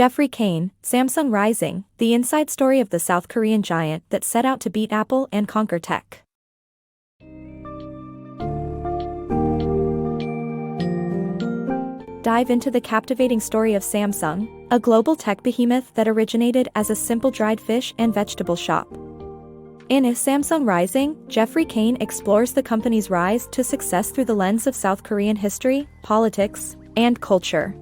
Geoffrey Cain, Samsung Rising, the inside story of the South Korean giant that set out to beat Apple and conquer tech. Dive into the captivating story of Samsung, a global tech behemoth that originated as a simple dried fish and vegetable shop. In Samsung Rising, Geoffrey Cain explores the company's rise to success through the lens of South Korean history, politics, and culture.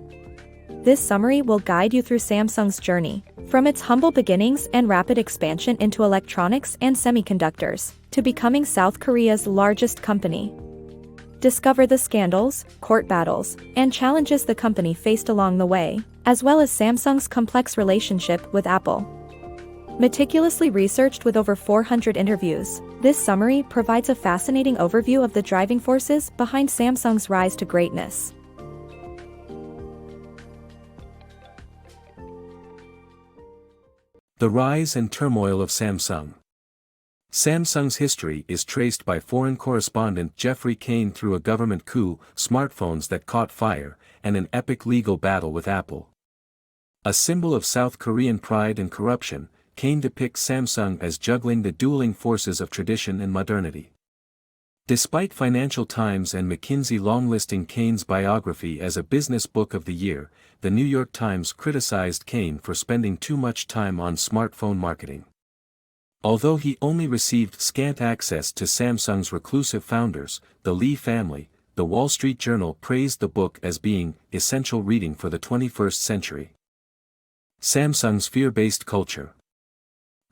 This summary will guide you through Samsung's journey, from its humble beginnings and rapid expansion into electronics and semiconductors, to becoming South Korea's largest company. Discover the scandals, court battles, and challenges the company faced along the way, as well as Samsung's complex relationship with Apple. Meticulously researched with over 400 interviews, this summary provides a fascinating overview of the driving forces behind Samsung's rise to greatness. The rise and turmoil of Samsung. Samsung's history is traced by foreign correspondent Geoffrey Cain through a government coup, smartphones that caught fire, and an epic legal battle with Apple. A symbol of South Korean pride and corruption, Cain depicts Samsung as juggling the dueling forces of tradition and modernity. Despite Financial Times and McKinsey longlisting Cain's biography as a business book of the year, the New York Times criticized Cain for spending too much time on smartphone marketing. Although he only received scant access to Samsung's reclusive founders, the Lee family, the Wall Street Journal praised the book as being essential reading for the 21st century. Samsung's fear-based culture.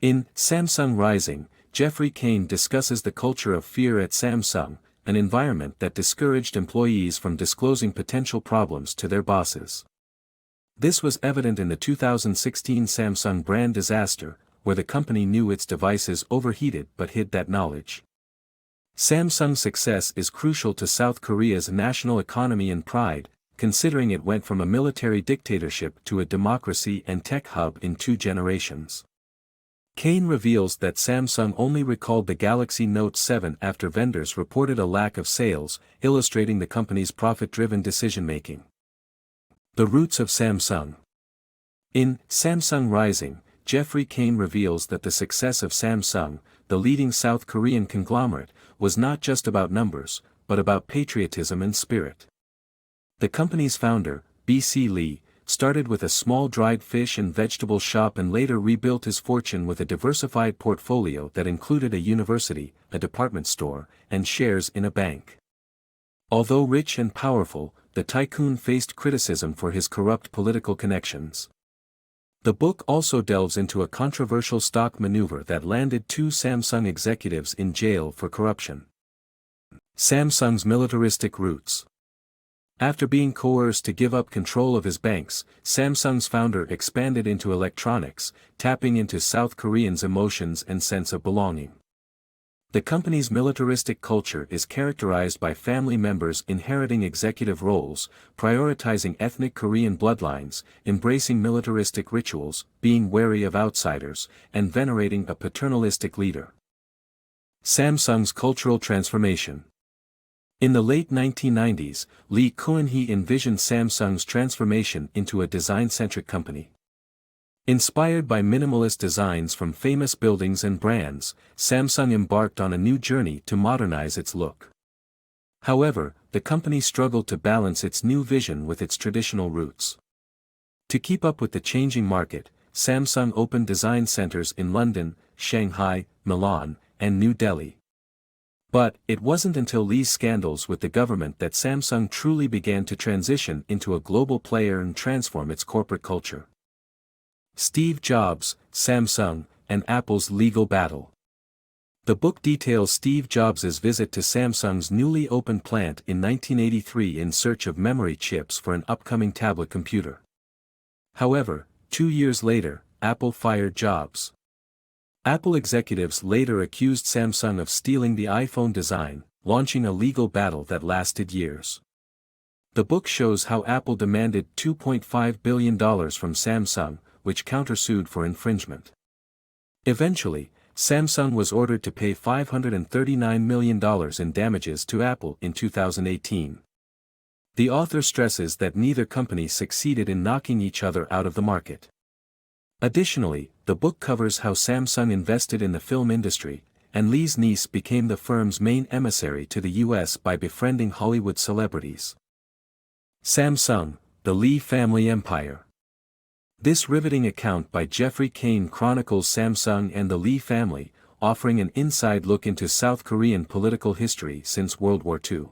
In Samsung Rising, Geoffrey Cain discusses the culture of fear at Samsung, an environment that discouraged employees from disclosing potential problems to their bosses. This was evident in the 2016 Samsung brand disaster, where the company knew its devices overheated but hid that knowledge. Samsung's success is crucial to South Korea's national economy and pride, considering it went from a military dictatorship to a democracy and tech hub in 2 generations. Cain reveals that Samsung only recalled the Galaxy Note 7 after vendors reported a lack of sales, illustrating the company's profit-driven decision-making. The roots of Samsung. In Samsung Rising, Geoffrey Cain reveals that the success of Samsung, the leading South Korean conglomerate, was not just about numbers, but about patriotism and spirit. The company's founder, B.C. Lee, started with a small dried fish and vegetable shop and later rebuilt his fortune with a diversified portfolio that included a university, a department store, and shares in a bank. Although rich and powerful, the tycoon faced criticism for his corrupt political connections. The book also delves into a controversial stock maneuver that landed 2 Samsung executives in jail for corruption. Samsung's militaristic roots. After being coerced to give up control of his banks, Samsung's founder expanded into electronics, tapping into South Koreans' emotions and sense of belonging. The company's militaristic culture is characterized by family members inheriting executive roles, prioritizing ethnic Korean bloodlines, embracing militaristic rituals, being wary of outsiders, and venerating a paternalistic leader. Samsung's cultural transformation. In the late 1990s, Lee Kuan-hee envisioned Samsung's transformation into a design-centric company. Inspired by minimalist designs from famous buildings and brands, Samsung embarked on a new journey to modernize its look. However, the company struggled to balance its new vision with its traditional roots. To keep up with the changing market, Samsung opened design centers in London, Shanghai, Milan, and New Delhi. But, it wasn't until Lee's scandals with the government that Samsung truly began to transition into a global player and transform its corporate culture. Steve Jobs, Samsung, and Apple's legal battle. The book details Steve Jobs' visit to Samsung's newly opened plant in 1983 in search of memory chips for an upcoming tablet computer. However, 2 years later, Apple fired Jobs. Apple executives later accused Samsung of stealing the iPhone design, launching a legal battle that lasted years. The book shows how Apple demanded $2.5 billion from Samsung, which countersued for infringement. Eventually, Samsung was ordered to pay $539 million in damages to Apple in 2018. The author stresses that neither company succeeded in knocking each other out of the market. Additionally, the book covers how Samsung invested in the film industry, and Lee's niece became the firm's main emissary to the US by befriending Hollywood celebrities. Samsung, the Lee family empire. This riveting account by Geoffrey Cain chronicles Samsung and the Lee family, offering an inside look into South Korean political history since World War II.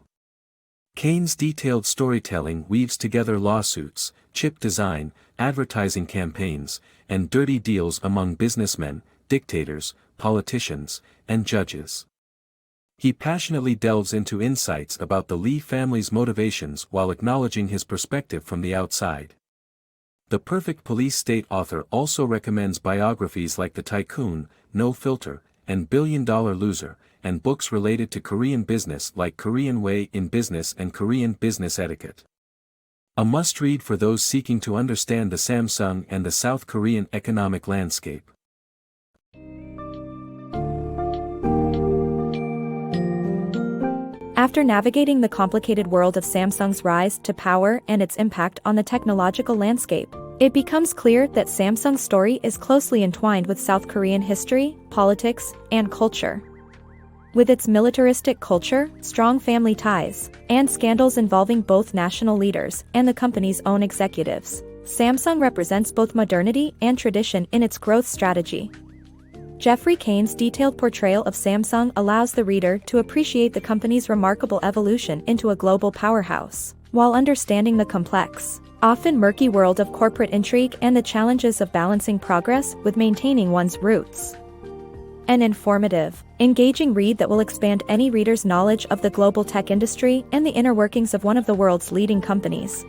Cain's detailed storytelling weaves together lawsuits, chip design, advertising campaigns, and dirty deals among businessmen, dictators, politicians, and judges. He passionately delves into insights about the Lee family's motivations while acknowledging his perspective from the outside. The Perfect Police State author also recommends biographies like The Tycoon, No Filter, and Billion Dollar Loser, and books related to Korean business like Korean Way in Business and Korean Business Etiquette. A must-read for those seeking to understand the Samsung and the South Korean economic landscape. After navigating the complicated world of Samsung's rise to power and its impact on the technological landscape, it becomes clear that Samsung's story is closely entwined with South Korean history, politics, and culture. With its militaristic culture, strong family ties, and scandals involving both national leaders and the company's own executives, Samsung represents both modernity and tradition in its growth strategy. Geoffrey Cain's detailed portrayal of Samsung allows the reader to appreciate the company's remarkable evolution into a global powerhouse, while understanding the complex, often murky world of corporate intrigue and the challenges of balancing progress with maintaining one's roots. An informative, engaging read that will expand any reader's knowledge of the global tech industry and the inner workings of one of the world's leading companies.